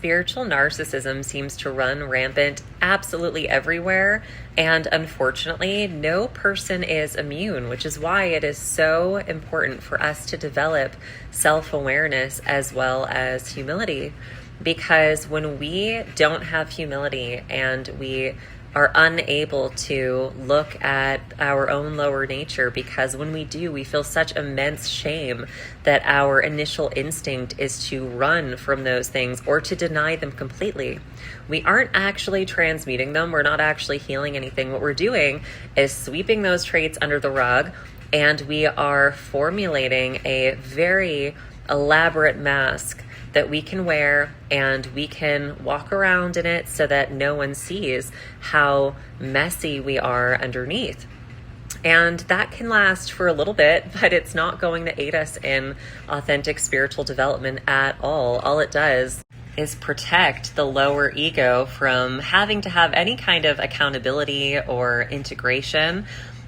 spiritual narcissism seems to run rampant absolutely everywhere, and unfortunately, no person is immune, which is why it is so important for us to develop self-awareness as well as humility. Because when we don't have humility and we are unable to look at our own lower nature, because when we do, we feel such immense shame that our initial instinct is to run from those things or to deny them completely. We aren't actually transmuting them. We're not actually healing anything. What we're doing is sweeping those traits under the rug, and we are formulating a very elaborate mask that we can wear, and we can walk around in it so that no one sees how messy we are underneath. And that can last for a little bit, but it's not going to aid us in authentic spiritual development at all. All it does is protect the lower ego from having to have any kind of accountability or integration,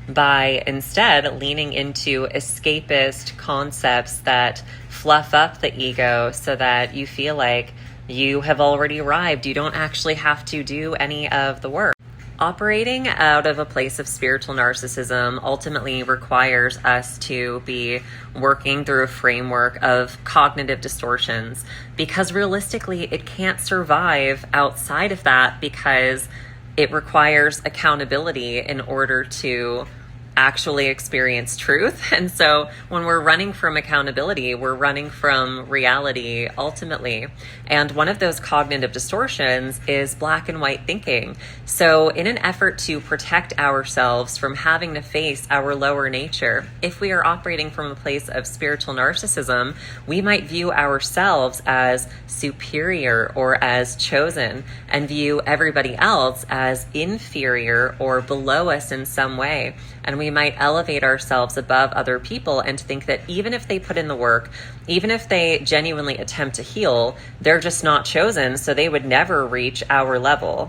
by instead leaning into escapist concepts that fluff up the ego so that you feel like you have already arrived. You don't actually have to do any of the work. Operating out of a place of spiritual narcissism ultimately requires us to be working through a framework of cognitive distortions, because realistically it can't survive outside of that, because it requires accountability in order to actually experience truth. And so when we're running from accountability, we're running from reality ultimately. And one of those cognitive distortions is black and white thinking. So in an effort to protect ourselves from having to face our lower nature, if we are operating from a place of spiritual narcissism, we might view ourselves as superior or as chosen, and view everybody else as inferior or below us in some way. And we might elevate ourselves above other people and think that even if they put in the work, even if they genuinely attempt to heal, they're just not chosen, so they would never reach our level.